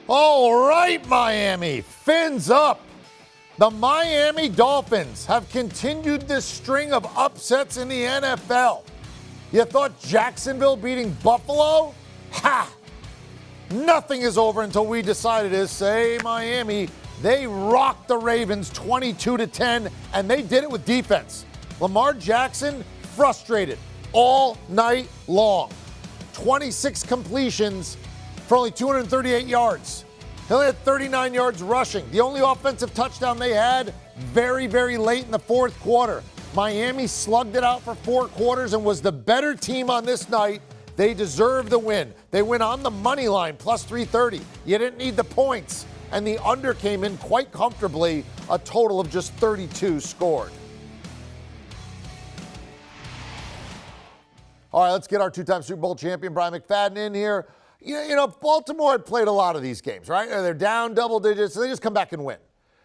All right, Miami, fins up. The Miami Dolphins have continued this string of upsets in the NFL. You thought Jacksonville beating Buffalo? Ha! Nothing is over until we decide it is. Say Miami, they rocked the Ravens 22-10, and they did it with defense. Lamar Jackson frustrated all night long. 26 completions for only 238 yards. He only had 39 yards rushing. The only offensive touchdown they had very, very late in the fourth quarter. Miami slugged it out for 4 quarters and was the better team on this night. They deserve the win. They went on the money line, plus 330. You didn't need the points. And the under came in quite comfortably, a total of just 32 scored. All right, let's get our two-time Super Bowl champion, Brian Mcfadden, in here. You know, Baltimore had played a lot of these games, right? They're down double digits, so they just come back and win.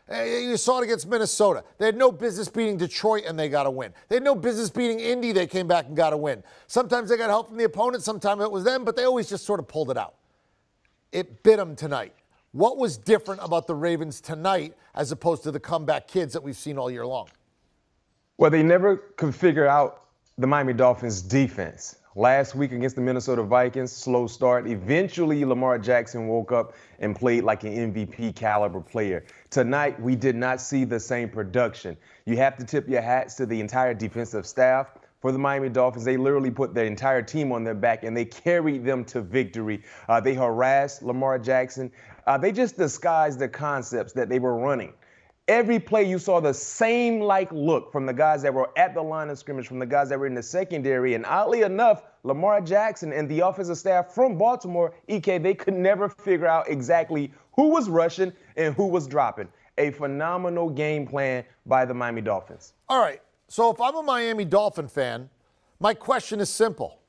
You saw it against Minnesota. They had no business beating Detroit, and they got a win. They had no business beating Indy. They came back and got a win. Sometimes they got help from the opponent. Sometimes it was them, but they always just sort of pulled it out. It bit them tonight. What was different about the Ravens tonight as opposed to the comeback kids that we've seen all year long? Well, they never could figure out the Miami Dolphins defense. Last week against the Minnesota Vikings, slow start. Eventually, Lamar Jackson woke up and played like an MVP caliber player. Tonight, we did not see the same production. You have to tip your hats to the entire defensive staff for the Miami Dolphins. They literally put their entire team on their back, and they carried them to victory. They harassed Lamar Jackson. They just disguised the concepts that they were running. Every play you saw the same look from the guys that were at the line of scrimmage, from the guys that were in the secondary. And oddly enough, Lamar Jackson and the offensive staff from Baltimore, EK, they could never figure out exactly who was rushing and who was dropping. A phenomenal game plan by the Miami Dolphins. All right, so if I'm a Miami Dolphin fan, my question is simple.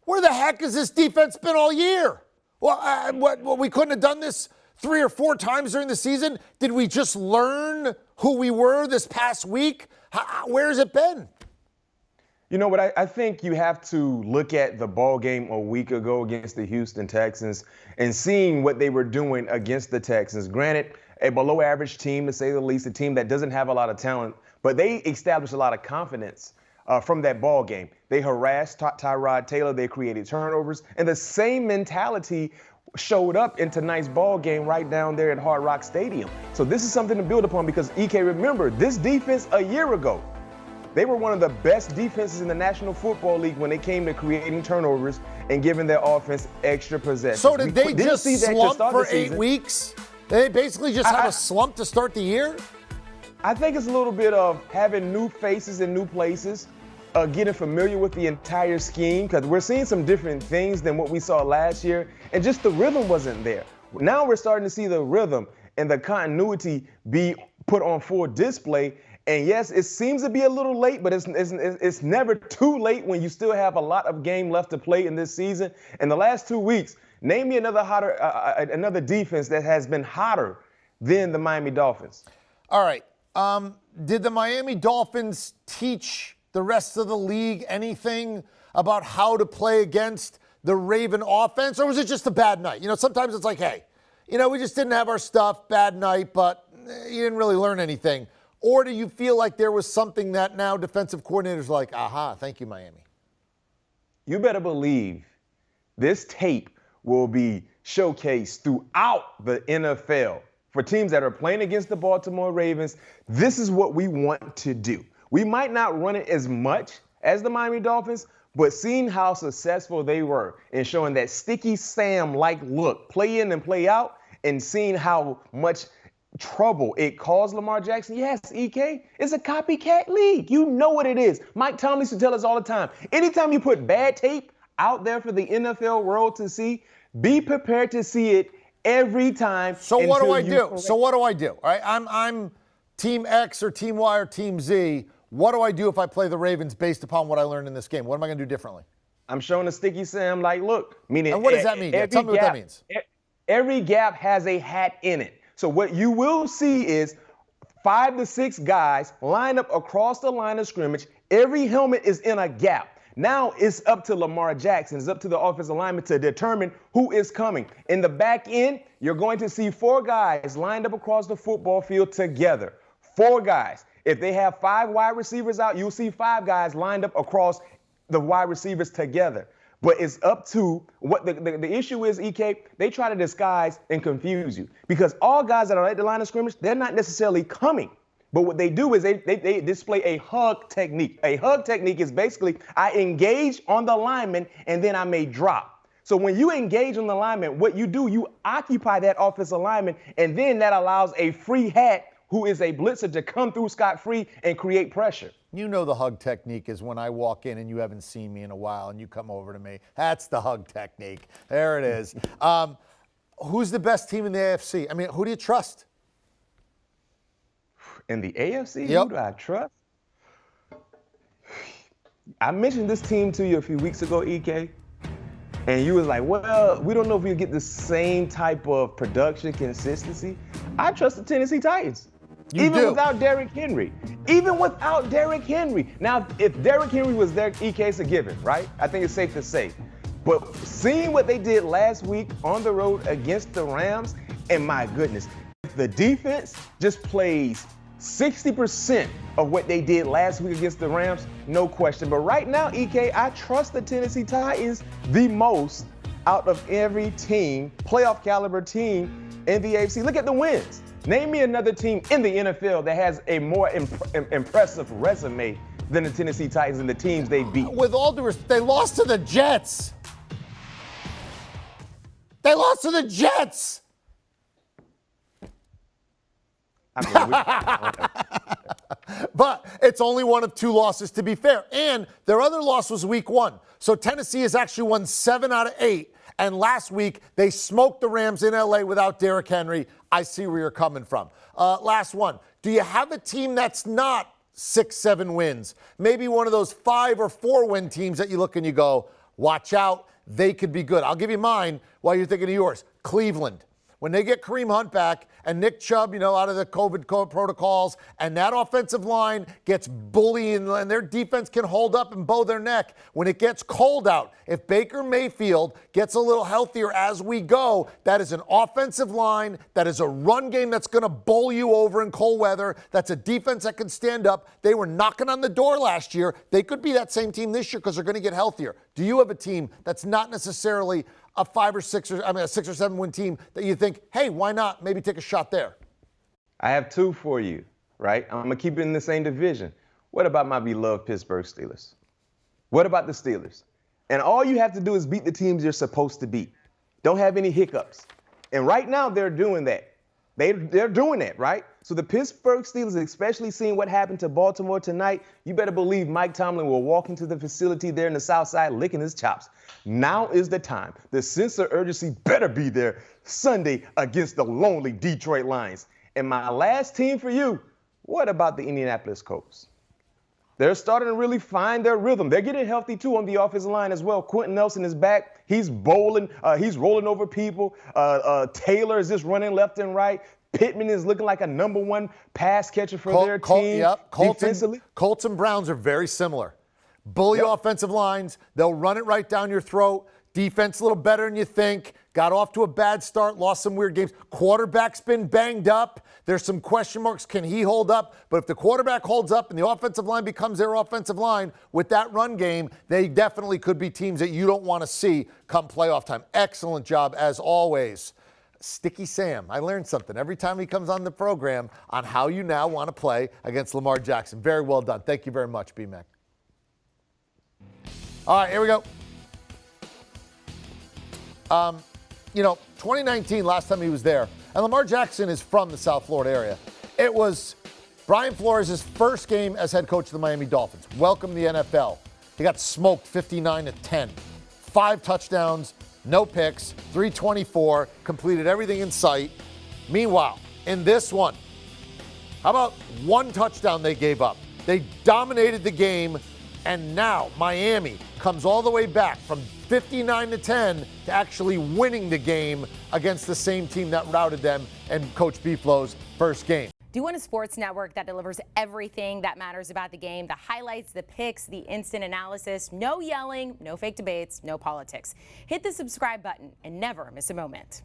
Where the heck has this defense been all year? Well, we couldn't have done this 3 or 4 times during the season? Did we just learn who we were this past week? Where has it been? You know what? I think you have to look at the ball game a week ago against the Houston Texans and seeing what they were doing against the Texans. Granted, a below average team, to say the least, a team that doesn't have a lot of talent, but they established a lot of confidence from that ball game. They harassed Tyrod Taylor. They created turnovers. And the same mentality showed up in tonight's ball game right down there at Hard Rock Stadium. So this is something to build upon because, EK, remember, this defense a year ago, they were one of the best defenses in the National Football League when it came to creating turnovers and giving their offense extra possessions. So did they just slump for 8 weeks? They basically just have a slump to start the year? I think it's a little bit of having new faces in new places, getting familiar with the entire scheme, because we're seeing some different things than what we saw last year, and just the rhythm wasn't there. Now we're starting to see the rhythm and the continuity be put on full display. And yes, it seems to be a little late, but it's never too late when you still have a lot of game left to play in this season. In the last 2 weeks, name me another defense that has been hotter than the Miami Dolphins. All right. Did the Miami Dolphins teach the rest of the league anything about how to play against the Raven offense, or was it just a bad night? You know, sometimes it's like, hey, you know, we just didn't have our stuff, bad night, but you didn't really learn anything. Or do you feel like there was something that now defensive coordinators are like, aha, thank you, Miami? You better believe this tape will be showcased throughout the NFL for teams that are playing against the Baltimore Ravens. This is what we want to do. We might not run it as much as the Miami Dolphins, but seeing how successful they were in showing that sticky Sam-like look, play in and play out, and seeing how much trouble it caused Lamar Jackson. Yes, EK, it's a copycat league. You know what it is. Mike Tomlin used to tell us all the time, anytime you put bad tape out there for the NFL world to see, be prepared to see it every time. So what do I do? All right, I'm Team X or Team Y or Team Z. What do I do if I play the Ravens based upon what I learned in this game? What am I going to do differently? I'm showing a sticky Sam like look. Meaning, and what does that mean? Tell me what that means. Every gap has a hat in it. So what you will see is 5 to 6 guys line up across the line of scrimmage. Every helmet is in a gap. Now it's up to Lamar Jackson. It's up to the offensive lineman to determine who is coming. In the back end, you're going to see 4 guys lined up across the football field together. 4 guys. If they have 5 wide receivers out, you'll see 5 guys lined up across the wide receivers together. But it's up to what the issue is, EK, they try to disguise and confuse you. Because all guys that are at the line of scrimmage, they're not necessarily coming. But what they do is they display a hug technique. A hug technique is basically I engage on the lineman and then I may drop. So when you engage on the lineman, what you do, you occupy that offensive lineman, and then that allows a free hat who is a blitzer to come through scot-free and create pressure. You know the hug technique is when I walk in and you haven't seen me in a while and you come over to me. That's the hug technique. There it is. Who's the best team in the AFC? I mean, who do you trust? In the AFC, yep. Who do I trust? I mentioned this team to you a few weeks ago, EK, and you was like, well, we don't know if we'll get the same type of production consistency. I trust the Tennessee Titans. Even without Derrick Henry. Even without Derrick Henry. Now, if Derrick Henry was there, EK's a given, right? I think it's safe to say. But seeing what they did last week on the road against the Rams, and my goodness, if the defense just plays 60% of what they did last week against the Rams, no question. But right now, EK, I trust the Tennessee Titans the most out of every team, playoff caliber team in the AFC. Look at the wins. Name me another team in the NFL that has a more impressive resume than the Tennessee Titans and the teams they beat. With all due respect, they lost to the Jets. They lost to the Jets. But it's only one of 2 losses, to be fair. And their other loss was week 1. So Tennessee has actually won 7 out of 8. And last week, they smoked the Rams in L.A. without Derrick Henry. I see where you're coming from. Last one. Do you have a team that's not 6-7 wins? Maybe one of those 5 or 4 win teams that you look and you go, watch out, they could be good. I'll give you mine while you're thinking of yours. Cleveland. When they get Kareem Hunt back and Nick Chubb, out of the COVID protocols, and that offensive line gets bullied and their defense can hold up and bow their neck. When it gets cold out, if Baker Mayfield gets a little healthier as we go, that is an offensive line, that is a run game that's going to bowl you over in cold weather, that's a defense that can stand up. They were knocking on the door last year. They could be that same team this year because they're going to get healthier. Do you have a team that's not necessarily a 6 or 7 win team that you think, hey, why not? Maybe take a shot there. I have 2 for you, right? I'm going to keep it in the same division. What about my beloved Pittsburgh Steelers? What about the Steelers? And all you have to do is beat the teams you're supposed to beat. Don't have any hiccups. And right now they're doing that. They're doing that, right? So the Pittsburgh Steelers, especially seeing what happened to Baltimore tonight, you better believe Mike Tomlin will walk into the facility there in the South Side licking his chops. Now is the time. The sense of urgency better be there Sunday against the lonely Detroit Lions. And my last team for you, what about the Indianapolis Colts? They're starting to really find their rhythm. They're getting healthy, too, on the offensive line as well. Quentin Nelson is back. He's bowling. He's rolling over people. Taylor is just running left and right. Pittman is looking like a number 1 pass catcher for their team. Yep. Colts and Browns are very similar. Bully offensive lines. They'll run it right down your throat. Defense a little better than you think. Got off to a bad start, lost some weird games. Quarterback's been banged up. There's some question marks. Can he hold up? But if the quarterback holds up and the offensive line becomes their offensive line with that run game, they definitely could be teams that you don't want to see come playoff time. Excellent job, as always. Sticky Sam. I learned something every time he comes on the program on how you now want to play against Lamar Jackson. Very well done. Thank you very much, B-Mac. All right, here we go. 2019, last time he was there, and Lamar Jackson is from the South Florida area. It was Brian Flores' first game as head coach of the Miami Dolphins. Welcome to the NFL. He got smoked 59-10. 5 touchdowns, no picks, 324, completed everything in sight. Meanwhile, in this one, how about 1 touchdown they gave up? They dominated the game, and now Miami comes all the way back from 59-10 to actually winning the game against the same team that routed them and Coach Beeflo's first game. Do you want a sports network that delivers everything that matters about the game? The highlights, the picks, the instant analysis, no yelling, no fake debates, no politics. Hit the subscribe button and never miss a moment.